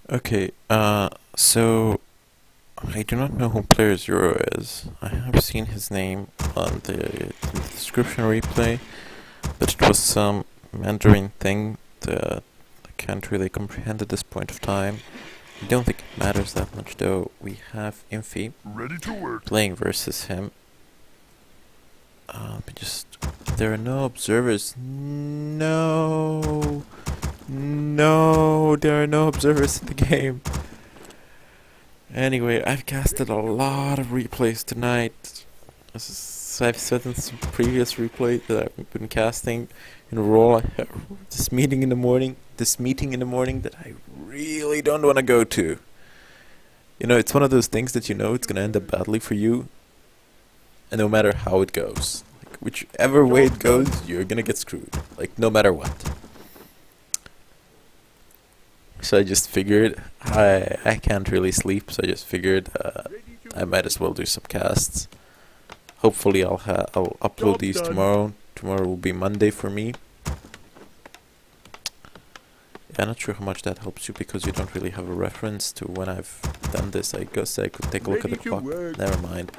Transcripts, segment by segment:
Okay, so I do not know who player Zero is. I have seen his name on the description replay, but it was some Mandarin thing that I can't really comprehend at this point of time. I don't think it matters that much though. We have Infi Ready to work. playing versus him. But just there are no observers. No, no, there are no observers in the game. Anyway, I've casted a lot of replays tonight. As I've said in some previous replay that I've been casting in a role. I have this meeting in the morning. This meeting in the morning that I really don't want to go to. You know, it's one of those things that you know it's gonna end up badly for you, and no matter how it goes, like whichever way it goes, you're gonna get screwed. Like no matter what. So I just figured I can't really sleep, so I just figured I might as well do some casts. Hopefully I'll upload these tomorrow. Tomorrow will be Monday for me. Yeah, I'm not sure how much that helps you because you don't really have a reference to when I've done this. I guess I could take a look at the clock. Never mind.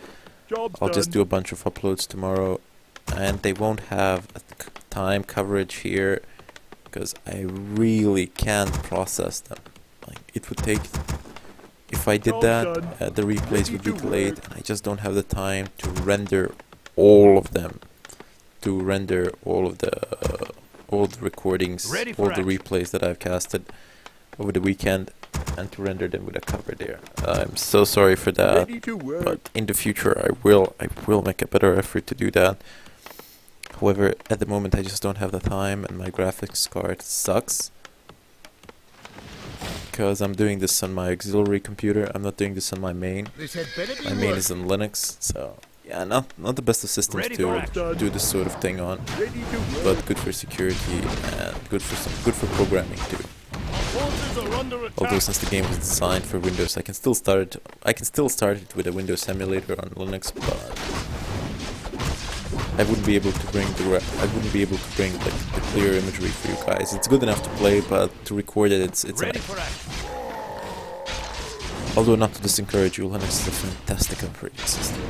I'll just do a bunch of uploads tomorrow, and they won't have a time coverage here because I really can't process them. Like it would take, if I did that, the replays would be delayed, and I just don't have the time to render all of them, to render all of the recordings, all the replays that I've casted over the weekend, and to render them with a cover there. I'm so sorry for that, but in the future I will make a better effort to do that. However, at the moment I just don't have the time, and my graphics card sucks. Because I'm doing this on my auxiliary computer, I'm not doing this on my main. My main is on Linux, so yeah, not the best of systems to do this sort of thing on, but good for security and good for programming too. Although since the game was designed for Windows, I can still start it with a Windows emulator on Linux, but I wouldn't be able to bring like the clear imagery for you guys. It's good enough to play, but to record it, it's a nightmare. Although not to discourage you, Linux is a fantastic operating system.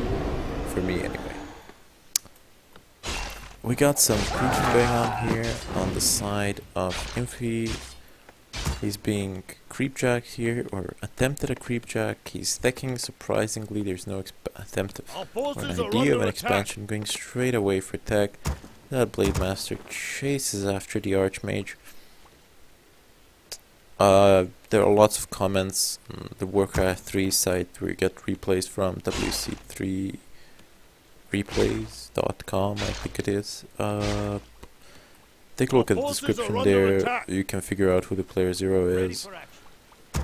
For me, anyway. We got some creeping going on here on the side of Infi. He's being creepjacked here, or attempted a creepjack. He's teching, surprisingly. There's no attempt or an idea of an expansion, going straight away for tech. That Blade Master chases after the Archmage. There are lots of comments on the Warcraft 3 site where you get replays from WC3 replays.com, I think it is. Take a look at the description there. You can figure out who the player Zero is.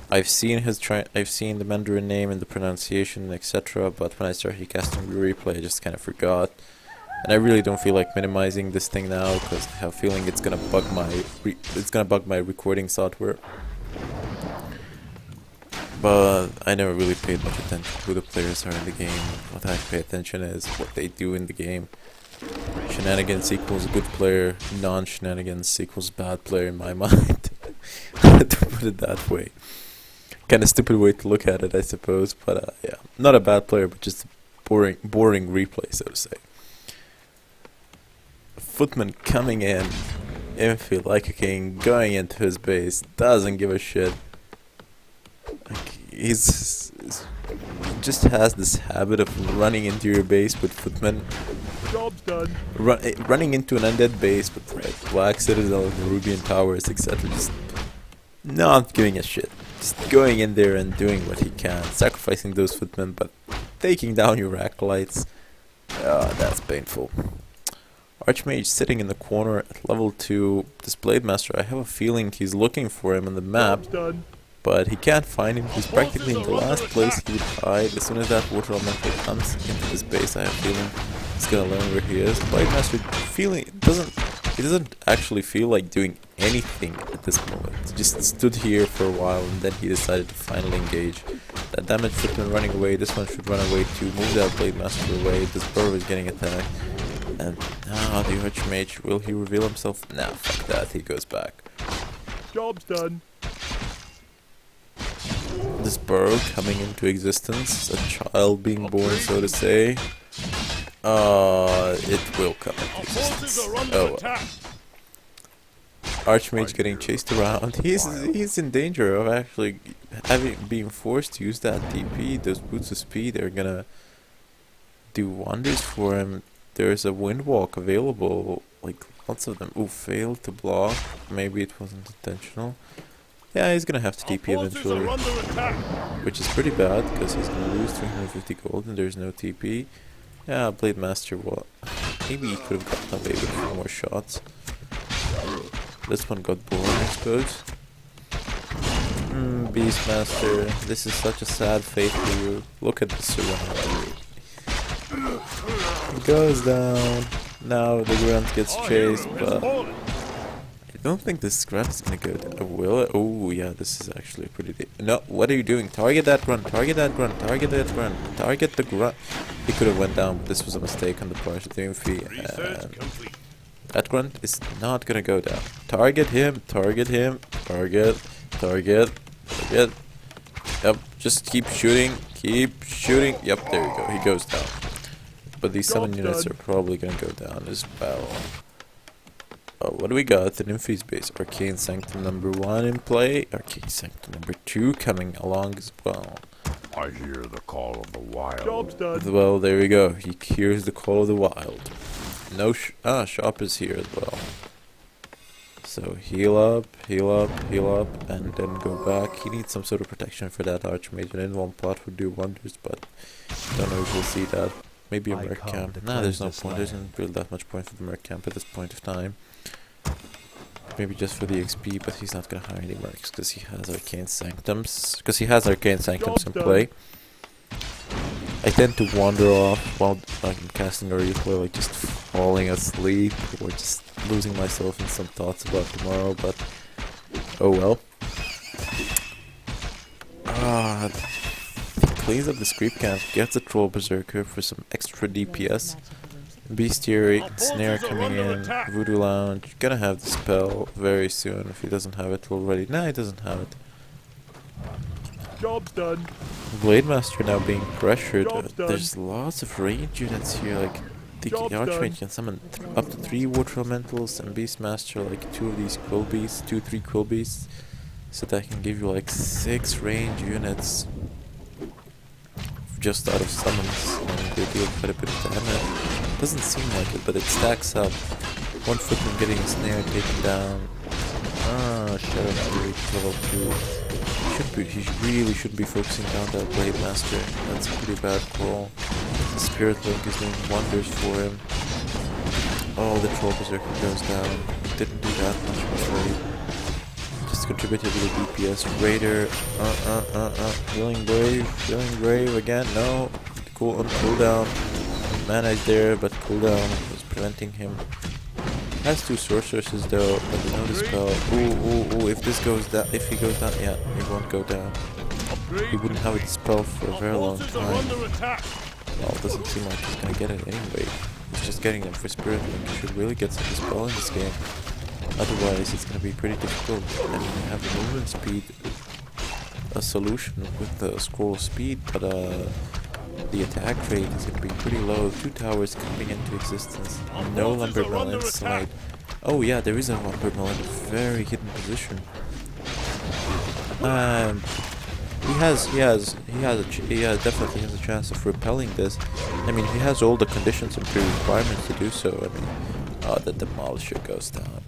I've seen the Mandarin name and the pronunciation, etc. But when I started casting the replay, I just kind of forgot. And I really don't feel like minimizing this thing now because I have a feeling it's gonna bug my recording software. But I never really paid much attention to who the players are in the game. What I pay attention is what they do in the game. Shenanigans equals good player, non-shenanigans equals bad player in my mind. To put it that way. Kinda stupid way to look at it, I suppose, but yeah. Not a bad player, but just a boring replay, so to say. Footman coming in, Infi like a king, going into his base, doesn't give a shit. Like, he just has this habit of running into your base with Footman. Job's done. Running into an undead base with like Black Citadel and Rubian Towers, etc. Just not giving a shit. Just going in there and doing what he can, sacrificing those Footmen, but taking down your acolytes. That's painful. Archmage sitting in the corner at level 2. This Blade Master, I have a feeling he's looking for him on the map, but he can't find him. He's practically in the last place he would hide. As soon as that water elemental comes into his base, I have a feeling he's gonna learn where he is. Blade Master doesn't actually feel like doing anything at this moment. He just stood here for a while and then he decided to finally engage. That damage Footman running away, this one should run away too. Move that Blade Master away. This Burrow is getting attacked. And now the Archmage, will he reveal himself? Nah, fuck that, he goes back. Job's done. This burrow coming into existence, a child being born, so to say. It will come into existence. Oh well. Archmage getting chased around. He's in danger of actually being forced to use that TP. Those boots of speed are gonna do wonders for him. There's a windwalk available, like lots of them. Ooh, failed to block. Maybe it wasn't intentional. Yeah, he's gonna have to TP eventually, which is pretty bad because he's gonna lose 350 gold and there's no TP. Yeah, Blade Master. Well, maybe he could have gotten away with a few more shots. This one got bored, I suppose. Beastmaster, this is such a sad fate for you. Look at the surround. It goes down. Now the grunt gets chased, but I don't think this grunt is gonna go down. Will it? Oh yeah, this is actually pretty. No, what are you doing? Target that grunt. Target that grunt. Target that grunt. Target the grunt. He could have went down, but this was a mistake on the part of the Infy, and that grunt is not gonna go down. Target him. Target him. Target. Target. Target. Yep. Just keep shooting. Keep shooting. Yep. There you go. He goes down. But these 7 units are probably gonna go down as well. What do we got? An Infy's base. Arcane Sanctum number 1 in play. Arcane Sanctum number 2 coming along as well. I hear the call of the wild. Job's done. Well, there we go. He hears the call of the wild. No shop is here as well. So heal up, heal up, heal up, and then go back. He needs some sort of protection for that Archmage. An in-one plot would do wonders, but I don't know if we'll see that. Maybe a merc camp. Nah, there's no point. There isn't really that much point for the merc camp at this point of time. Maybe just for the XP, but he's not gonna hire any mercs because he has Arcane Sanctums. Because he has Arcane Sanctums in play. I tend to wander off while I'm casting a replay, like just falling asleep or just losing myself in some thoughts about tomorrow, but oh well. He cleans up the creep camp, gets a Troll Berserker for some extra DPS. Bestiary, Snare coming in, Voodoo Lounge, gonna have the spell very soon if he doesn't have it already. Nah, he doesn't have it. Job's done. Blade Master now being pressured. There's lots of range units here, like the Archmage can summon up to 3 Water Elementals and Beastmaster like 2 of these Quill Beasts, 3 Quill Beasts. So that can give you like 6 range units just out of summons, and they deal quite a bit of damage. Doesn't seem like it, but it stacks up. 1 footman getting snared, taken down. Shadow Fury level 2. He really shouldn't be focusing down that Blade Master. That's a pretty bad call. The Spirit Link is doing wonders for him. Oh, the Troll Berserker goes down. Didn't do that much already. Just contributed to the DPS. Raider. Healing Brave again. No. Cooldown. Mana is there, but cooldown was preventing him. Has 2 sorceresses though, but no dispel. Ooh, if he goes down, yeah, he won't go down. He wouldn't have a dispel for a very long time. Well, it doesn't seem like he's gonna get it anyway. He's just getting them for Spirit Link. He should really get some dispel in this game. Otherwise, it's gonna be pretty difficult. I mean, you have the movement speed, a solution with the scroll speed, but the attack rate is going to be pretty low. 2 towers coming into existence. No Lumbermill inside. Oh yeah, there is a Lumbermill in a very hidden position. He definitely has a chance of repelling this. I mean, he has all the conditions and pre-requirements to do so. I mean, the Demolisher goes down.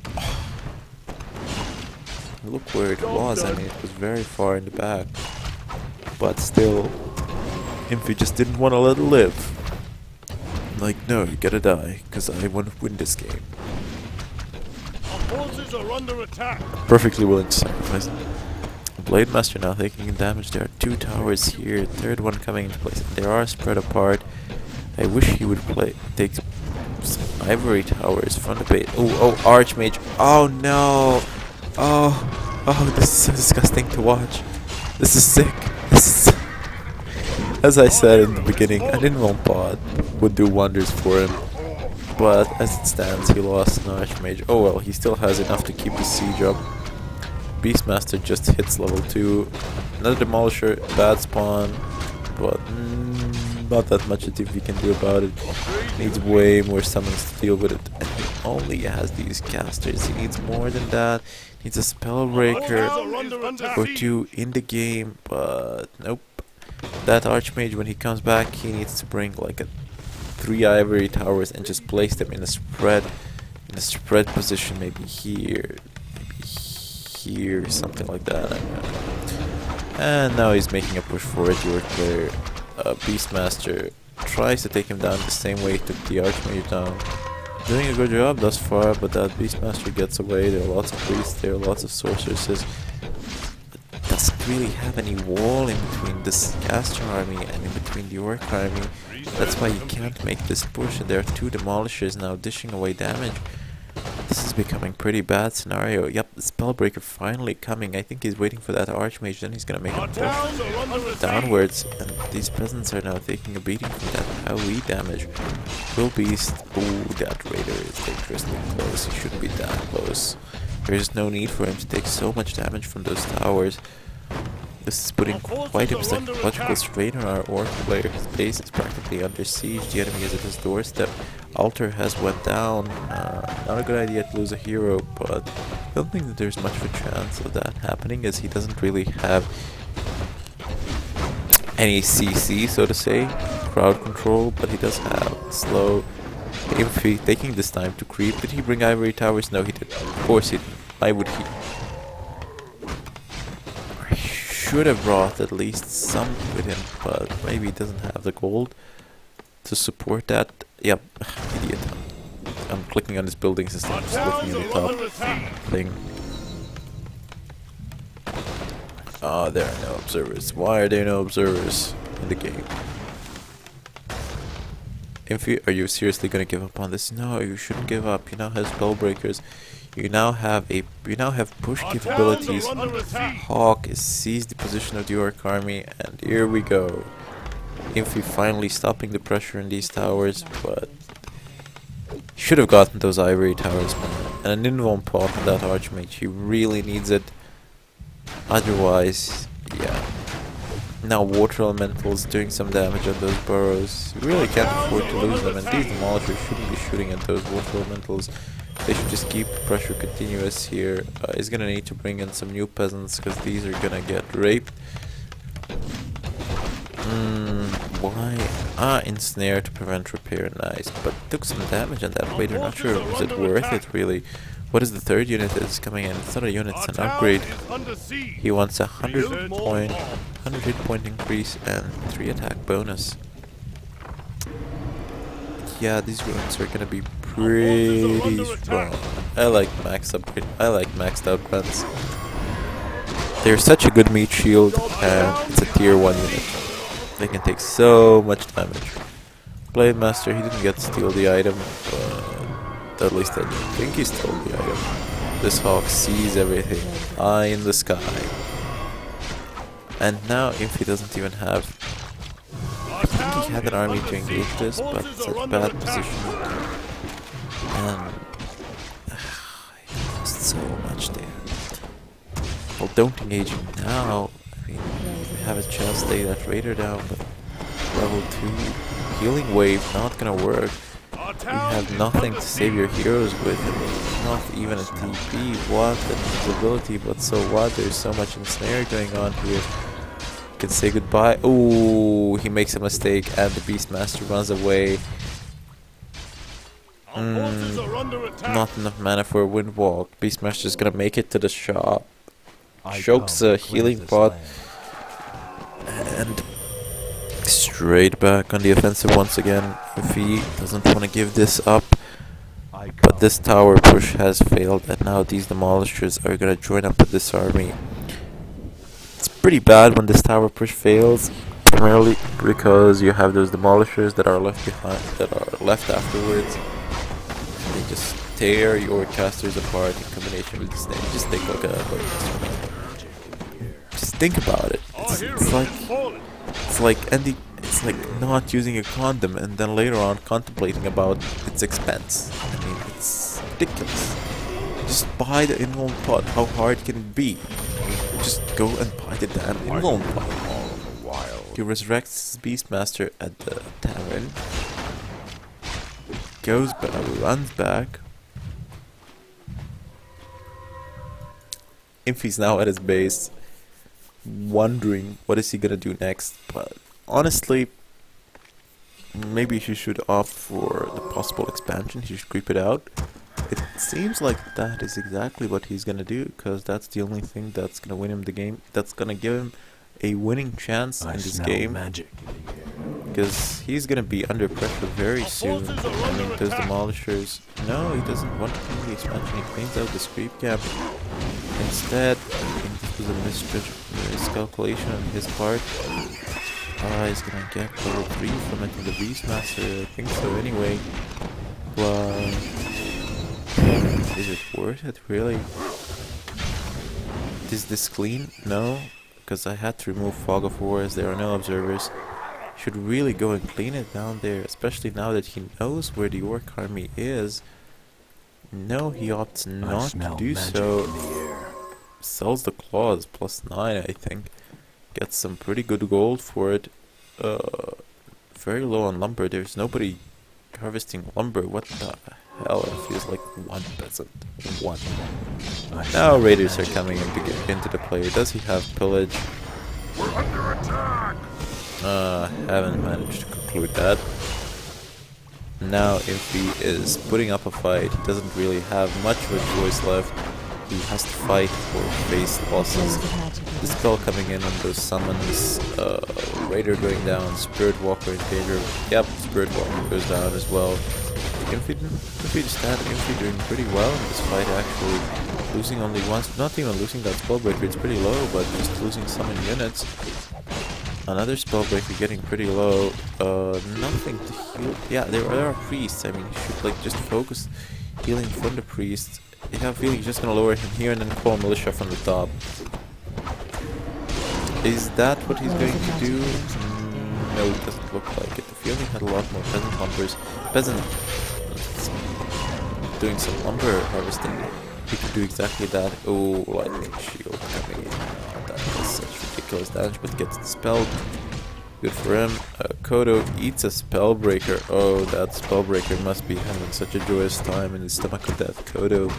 Look where it was. I mean, it was very far in the back, but still. Infy just didn't want to let it live. Like, no, you gotta die, because I want to win this game. Our forces are under attack. Perfectly willing to sacrifice them. Blade Master now taking damage. There are 2 towers here, 3rd one coming into place. They are spread apart. I wish he would take some ivory towers from the base. Oh, Archmage. Oh no. Oh, this is so disgusting to watch. This is sick. As I said in the beginning, an in-one pod would do wonders for him, but as it stands, he lost an Archmage. Oh well, he still has enough to keep the siege up. Beastmaster just hits level 2. Another demolisher, bad spawn, but not that much that we can do about it. Needs way more summons to deal with it. And he only has these casters. He needs more than that. Needs a spell breaker or two in the game, but nope. That Archmage, when he comes back, he needs to bring like a 3 ivory towers and just place them in a spread position, maybe here, something like that. I don't know. And now he's making a push for it. Your player, Beastmaster, tries to take him down the same way he took the Archmage down. Doing a good job thus far, but that Beastmaster gets away. There are lots of priests, there are lots of sorceresses. Doesn't really have any wall in between this caster army and in between the Orc army. That's why you can't make this push, and there are 2 demolishers now dishing away damage. This is becoming pretty bad scenario. Yep, the Spellbreaker finally coming. I think he's waiting for that Archmage, then he's gonna make a push downwards, and these peasants are now taking a beating from that AoE damage. Will Beast, ooh, that Raider is dangerously close. He shouldn't be that close. There's no need for him to take so much damage from those towers. This is putting quite a psychological strain on our Orc player. His base is practically under siege. The enemy is at his doorstep. Altar has went down. Not a good idea to lose a hero, but I don't think that there's much of a chance of that happening, as he doesn't really have any CC, so to say, crowd control, but he does have slow. If he taking this time to creep, did he bring ivory towers? No, he didn't. Of course he didn't. Why would he? Should have brought at least some with him, but maybe he doesn't have the gold to support that. Yep, idiot. I'm clicking on his buildings instead of just looking at the top thing. Ah, there are no observers. Why are there no observers in the game? Are you seriously gonna give up on this? No, you shouldn't give up. You now have spellbreakers. You now have push capabilities. Hawk sees the position of the Orc army, and here we go. Infi finally stopping the pressure in these towers, but should have gotten those ivory towers, man. And an invuln pot on that Archmage. He really needs it. Otherwise, yeah. Now water elementals doing some damage on those burrows. You really can't afford to lose them, and these demolishers shouldn't be shooting at those water elementals. They should just keep pressure continuous here. He's gonna need to bring in some new peasants, because these are gonna get raped. Why? Ensnare to prevent repair, nice. But took some damage on that Raider, not sure was it worth it really. What is the 3rd unit that is coming in? It's not a unit, it's an upgrade. He wants a 100 hit point increase and 3 attack bonus. Yeah, these runes are gonna be pretty strong. I like maxed out guns. They're such a good meat shield, and it's a tier 1 unit. They can take so much damage. Blade Master, he didn't get to steal the item, but at least I don't think he stole the item. This Hawk sees everything. Eye in the sky. And now if he doesn't even have... I think he had an army to engage this, but it's a bad position. And... he lost so much there. Well, don't engage him now. I mean, we have a chance to stay that Raider down, but level 2 healing wave not gonna work. You have nothing to save your heroes with, not even a TP. What an invisibility, but so what? There's so much ensnare going on here. You can say goodbye. Ooh, he makes a mistake and the Beastmaster runs away. Not enough mana for a Windwalk. Beastmaster's gonna make it to the shop. Chokes a healing pot. And straight back on the offensive once again. If he doesn't want to give this up. But this tower push has failed, and now these demolishers are gonna join up with this army. It's pretty bad when this tower push fails, primarily because you have those demolishers that are left behind, that are left afterwards. They just tear your casters apart in combination with the snake. Just take like just think about it. It's like not using a condom and then later on contemplating about its expense. I mean, it's ridiculous. Just buy the invuln pot. How hard can it be? just go and buy the damn invuln pile. He resurrects his Beastmaster at the tavern. Goes back, runs back. Infy's now at his base, wondering what is he gonna do next. But honestly, maybe he should opt for the possible expansion. He should creep it out. It seems like that is exactly what he's gonna do, because that's the only thing that's gonna win him the game. That's gonna give him a winning chance in this game. Magic. Because he's gonna be under pressure very soon. I mean, those demolishers. No, he doesn't want to clean the expansion. He cleans out the creep camp. Instead, I think this was a miscalculation on his part. He's gonna get level 3 from it in the Beastmaster. I think so anyway. But is it worth it, really? Is this clean? No, because I had to remove Fog of War as there are no observers. Should really go and clean it down there, especially now that he knows where the Orc army is. No, he opts not to do so. Sells the claws, +9 I think. Gets some pretty good gold for it. Very low on lumber. There's nobody harvesting lumber. What the hell? It feels like one peasant. One. Now raiders are coming into the play. Does he have pillage? We're under attack. Haven't managed to conclude that. Now Infy is putting up a fight. He doesn't really have much of a choice left. He has to fight or face losses. The spell coming in on those summons, Raider going down, Spirit Walker in danger. Yep, Spirit Walker goes down as well. Infy doing pretty well in this fight actually. Losing only once, not even losing that Spellbreaker, it's pretty low, but just losing summon units. Another Spellbreaker getting pretty low. Nothing to heal. Yeah, there are priests. I mean, you should like just focus healing from the priests. I have a feeling he's just gonna lower him here and then call militia from the top. Is that what he's going to do? No, it doesn't look like it. The feeling had a lot more peasant lumbers. Peasant doing some lumber harvesting. He could do exactly that. Oh, lightning shield coming in. That is such ridiculous damage, but gets dispelled. Good for him. Kodo eats a Spellbreaker. Oh, that Spellbreaker must be having such a joyous time in the stomach of that Kodo.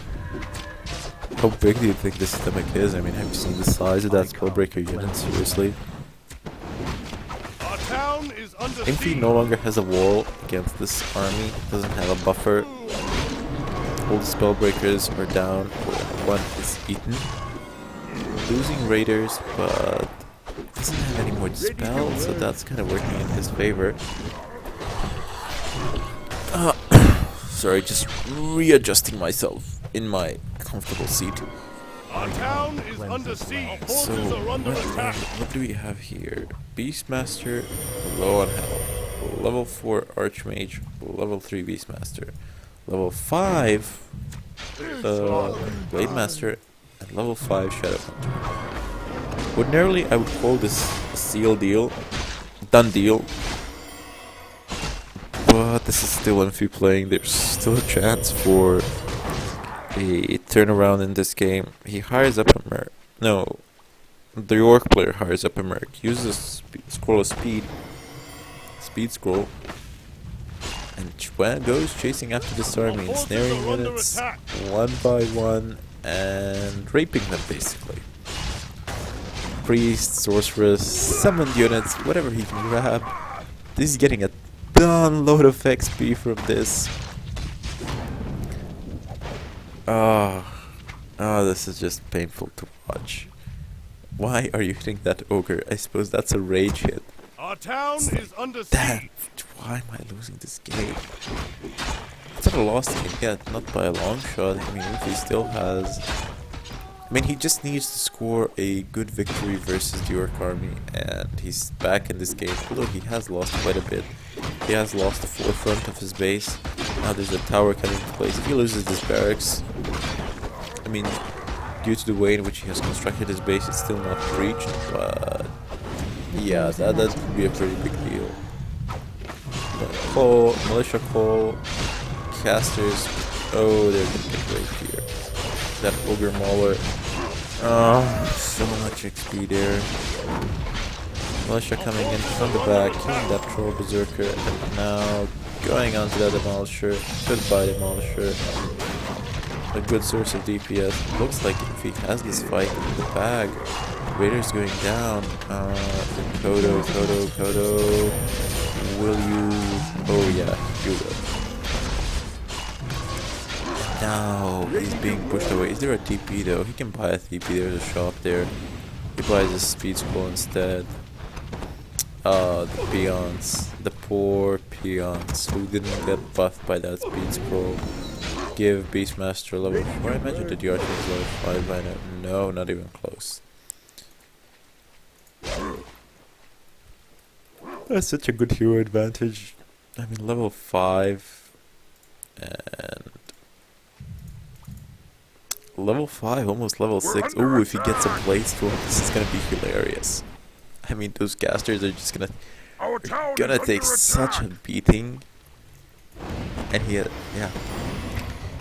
How big do you think this stomach is? I mean, have you seen the size of that Spellbreaker unit? Seriously? Our town is under Infy siege. no longer has a wall against this army. Doesn't have a buffer. All the Spellbreakers are down. One is eaten. Losing raiders, but doesn't have any more dispel, so that's kind of working in his favor. Sorry, just readjusting myself in my comfortable seat. Our town is under siege. Our So, forces are under attack. what do we have here? Beastmaster, low on health. Level 4 Archmage, level 3 Beastmaster. Level 5 Blade Master, and level 5 Shadow Hunter. Ordinarily, I would call this a seal deal, done deal. But this is still Infy playing. There's still a chance for a turnaround in this game. He hires up a merc. No, the Orc player hires up a merc. Uses scroll of speed scroll, and goes chasing after this army, ensnaring units one by one and raping them basically. Priest, sorceress, summoned units, whatever he can grab. This is getting a ton load of XP from this. This is just painful to watch. Why are you hitting that ogre? I suppose that's a rage hit. Our town is under Damn, siege. why am I losing this game? It's not a lost game yet, not by a long shot. I mean, if he still has... I mean, he just needs to score a good victory versus the Orc army, and he's back in this game. Although he has lost quite a bit. He has lost the forefront of his base. Now there's a tower coming into place. If he loses this barracks, I mean, due to the way in which he has constructed his base, it's still not breached, but yeah, that would be a pretty big deal. Call, militia call, casters. Oh, they're gonna get raped here. That ogre mauler. Oh, so much XP there. Militia coming in from the back, killing that troll berserker, and now going on to that demolisher. Goodbye demolisher. A good source of DPS. Looks like if he has this fight in the bag, Raider's going down. Kodo. Will you? Oh yeah, you will. Now he's being pushed away. Is there a TP though? He can buy a TP. There's a shop there. He buys a speed scroll instead. The peons. The poor peons who didn't get buffed by that speed scroll. Give Beastmaster level 4. I imagine the DRT is level 5 by now. No, not even close. That's such a good hero advantage. I mean, level 5 and level 5, almost level 6. Oh, if he gets a blade storm, this is gonna be hilarious. I mean, those casters are just gonna take such a beating, and he, yeah,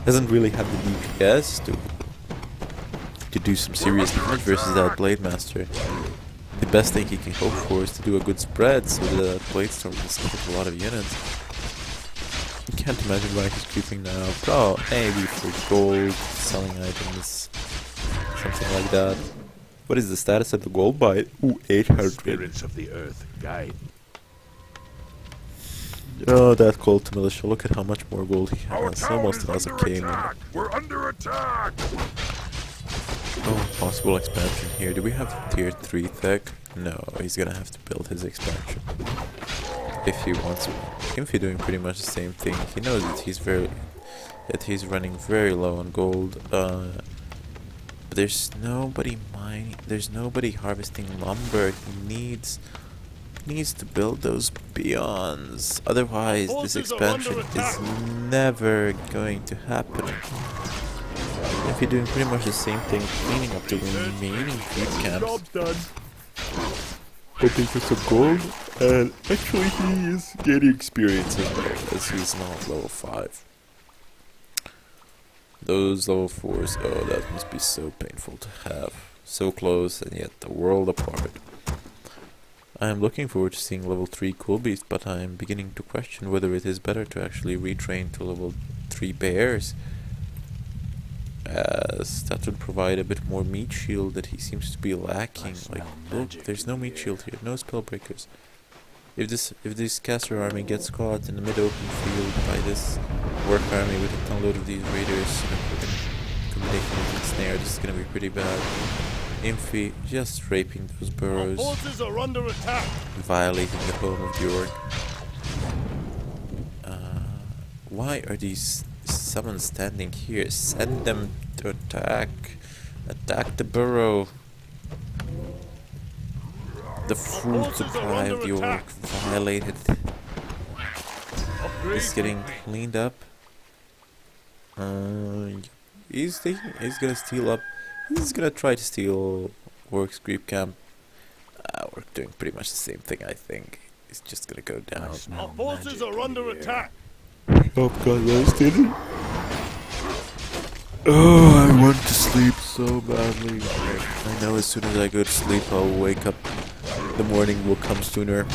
doesn't really have the DPS to do some serious damage versus that blade master. The best thing he can hope for is to do a good spread so that blade storm can hit a lot of units. I can't imagine why he's creeping now. Oh, maybe for gold, selling items, something like that. What is the status of the gold buy? Ooh, 800. Spirits of the earth guide. Oh, that gold to militia. Look at how much more gold he has. Almost has a K. We're under attack. Oh, possible expansion here. Do we have tier 3 tech? No, he's gonna have to build his expansion. If he wants one. If he's doing pretty much the same thing. He knows that he's running very low on gold. But there's nobody mining. There's nobody harvesting lumber. He needs to build those peons. Otherwise, this expansion is never going to happen. If you're doing pretty much the same thing, cleaning up the remaining creep camps, hoping for some gold, and actually he is getting experience as well, as he's now level 5. Those level 4s, oh, that must be so painful to have. So close and yet a world apart. I am looking forward to seeing level 3 cool beast, but I am beginning to question whether it is better to actually retrain to level 3 bears, as that would provide a bit more meat shield that he seems to be lacking. Like, look, there's no meat shield here, no spell breakers. If this caster army gets caught in the mid-open field by this work army with a ton load of these raiders in combination with the snare, this is gonna be pretty bad. Imphy just raping those burrows, Forces are under attack. violating the home of the orc. Why are these summons standing here? Send them to attack. Attack the burrow. The food supply of the orc violated. He's getting cleaned up. He's gonna steal up. He's gonna try to steal Orc's creep camp. We're doing pretty much the same thing, I think. He's just gonna go down. Our forces are under attack. Oh god, roasted. Oh, I want to sleep so badly. I know as soon as I go to sleep, I'll wake up. The morning will come sooner.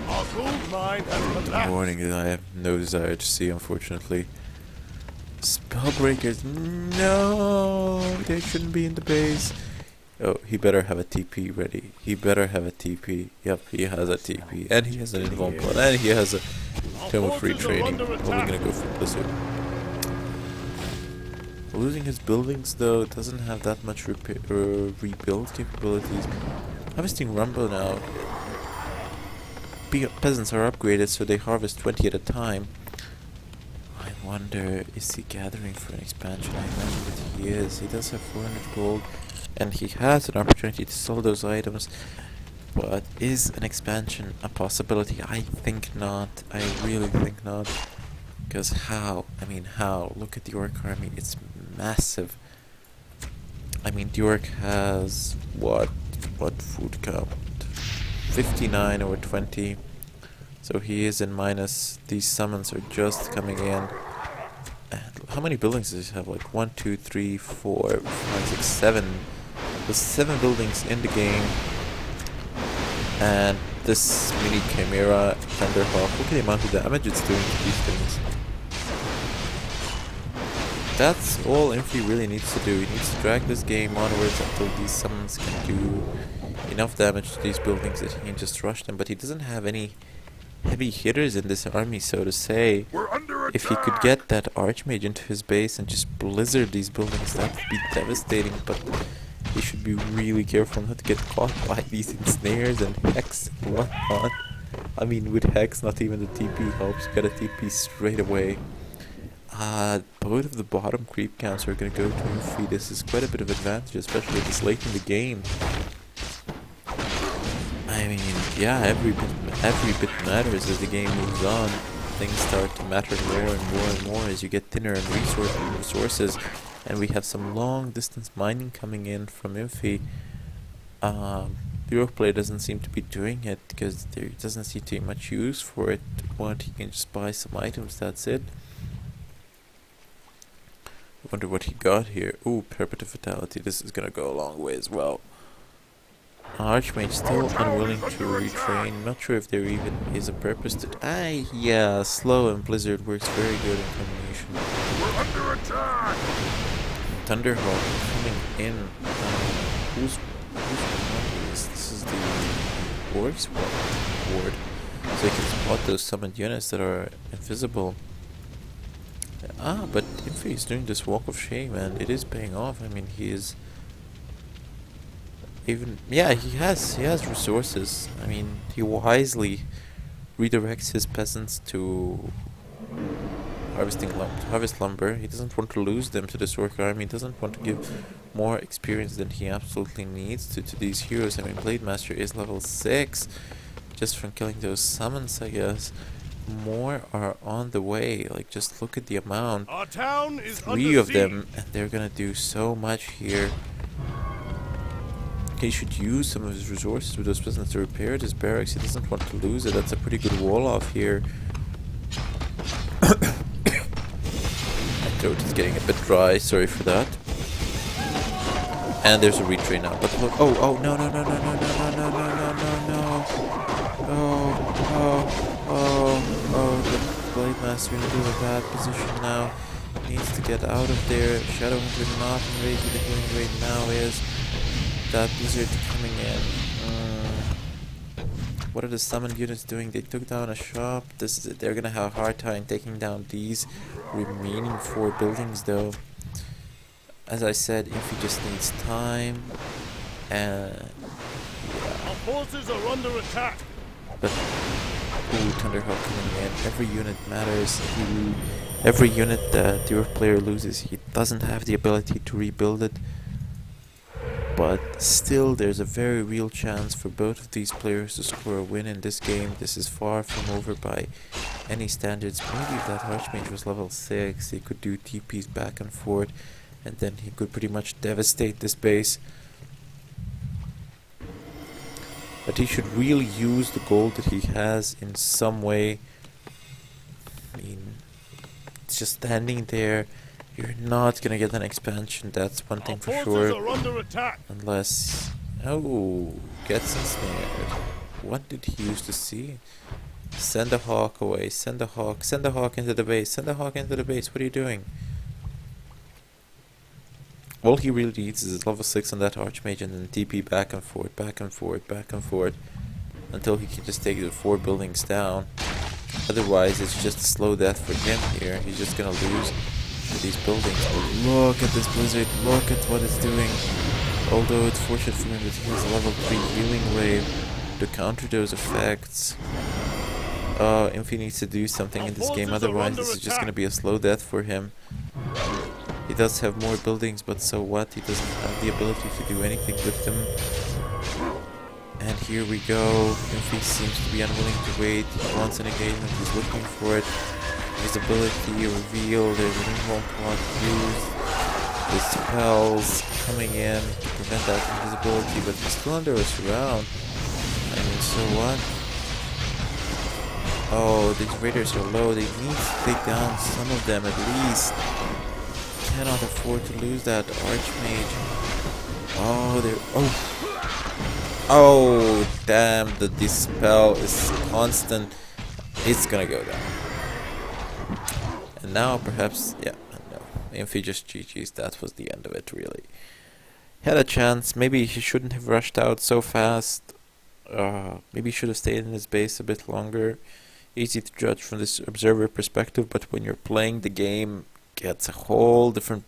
Our gold mine has The collapsed. morning that I have no desire to see, unfortunately. Spellbreakers, no, they shouldn't be in the base. Oh, he better have a TP ready. He better have a TP. Yep, he has a TP, and he has an invuln plot, and he has a Tome of Free Training. Probably gonna go for Blizzard. Losing his buildings though doesn't have that much rebuild capabilities. Harvesting Rumble now. Peasants are upgraded, so they harvest 20 at a time. I wonder, is he gathering for an expansion? I imagine that he is. He does have 400 gold, and he has an opportunity to sell those items. But is an expansion a possibility? I think not. I really think not. Because how? I mean, how? Look at the Orc army. It's massive. I mean, the Orc has what food count? 59 over 20. So he is in minus. These summons are just coming in. And how many buildings does he have? Like 1, 2, 3, 4, 5, 6, 7. There's 7 buildings in the game, and this mini Chimera Thunderhawk, look at the amount of damage it's doing to these things. That's all Infi really needs to do. He needs to drag this game onwards until these summons can do enough damage to these buildings that he can just rush them, but he doesn't have any heavy hitters in this army, so to say. If he could get that Archmage into his base and just blizzard these buildings, that would be devastating, but he should be really careful not to get caught by these ensnares and Hex and whatnot. I mean, with Hex, not even the TP helps, get a TP straight away. Both of the bottom creep counts are gonna go to Infi. This is quite a bit of advantage, especially this late in the game. I mean, yeah, every bit matters as the game moves on. Things start to matter more and more and more as you get thinner in resources. And we have some long distance mining coming in from Infi. The Orc player doesn't seem to be doing it because there doesn't seem to be much use for it. He can just buy some items, that's it. I wonder what he got here. Ooh, Perpetual Fatality. This is gonna go a long way as well. Archmage still unwilling to retrain. Not sure if there even is a purpose to... yeah, Slow and Blizzard works very good in combination. We're under attack! Thunderhawk coming in. Who's this is the Orcs ward. So you can spot those summoned units that are invisible. But Infi is doing this walk of shame and it is paying off. I mean, he is... he has resources. I mean, he wisely redirects his peasants to harvest lumber. He doesn't want to lose them to the Orc army. He doesn't want to give more experience than he absolutely needs to these heroes. I mean, Blade Master is level 6 just from killing those summons, I guess. More are on the way. Like, just look at the amount. Our town is 3 of them, and they're gonna do so much here. He should use some of his resources with those peasants to repair his barracks. He doesn't want to lose it. That's a pretty good wall off here. My throat is getting a bit dry. Sorry for that. And there's a retrain now. But look. Oh, no. The Blade Master in a bad position now. Needs to get out of there. Shadow Hunter not ready. The healing rate now is... that Blizzard coming in. What are the summoned units doing? They took down a shop. They're gonna have a hard time taking down these remaining 4 buildings though. As I said, Infi just needs time. And Our forces are under attack. but Thunderhawk coming in. Every unit matters. Every unit that your player loses, he doesn't have the ability to rebuild it. But still, there's a very real chance for both of these players to score a win in this game. This is far from over by any standards. Maybe if that Archmage was level 6, he could do TPs back and forth, and then he could pretty much devastate this base. But he should really use the gold that he has in some way. I mean, it's just standing there. You're not gonna get an expansion, that's one thing for sure. Are under attack. Unless... oh, gets ensnared. What did he used to see? Send a hawk away, send a hawk into the base, send a hawk into the base, what are you doing? All he really needs is level 6 on that Archmage and then TP back and forth, until he can just take the 4 buildings down. Otherwise, it's just a slow death for him here. He's just gonna lose these buildings. But look at this Blizzard, look at what it's doing. Although it's fortunate for him that he has a level 3 healing wave to counter those effects. Infi needs to do something in this game, otherwise this is just gonna be a slow death for him. He does have more buildings, but so what? He doesn't have the ability to do anything with them. And here we go. Infi seems to be unwilling to wait. He wants an engagement, he's looking for it. His ability revealed, the Moonhorn plot used, the spells coming in to prevent that invisibility, but he's still under a surround. I mean, so what? Oh, these raiders are low, they need to take down some of them at least. Cannot afford to lose that Archmage. Oh, there. Oh, damn! The dispel is constant. It's gonna go down. And now perhaps, yeah, no. Infi just GG's. That was the end of it. Really. Had a chance. Maybe he shouldn't have rushed out so fast. Maybe he should have stayed in his base a bit longer. Easy to judge from this observer perspective, but when you're playing the game, gets a whole different.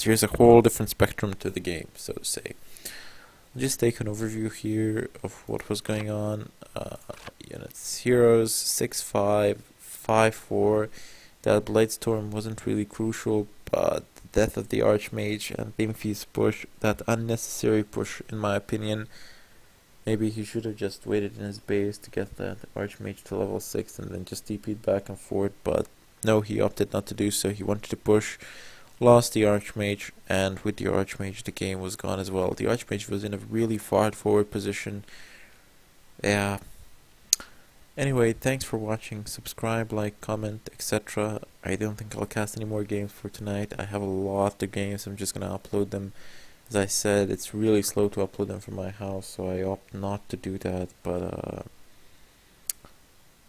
There's a whole different spectrum to the game, so to say. I'll just take an overview here of what was going on. Units, heroes, 6-5, 5-4. That Bladestorm wasn't really crucial, but the death of the Archmage and Bimfi's push, that unnecessary push in my opinion. Maybe he should have just waited in his base to get the Archmage to level 6 and then just TP'd back and forth, but no, he opted not to do so. He wanted to push, lost the Archmage, and with the Archmage the game was gone as well. The Archmage was in a really far forward position. Yeah. Anyway, thanks for watching. Subscribe, like, comment, etc. I don't think I'll cast any more games for tonight. I have a lot of games. I'm just gonna upload them. As I said, it's really slow to upload them from my house, so I opt not to do that. But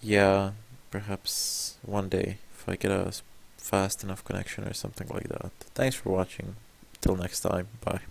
yeah, perhaps one day if I get a fast enough connection or something like that. Thanks for watching. Till next time. Bye.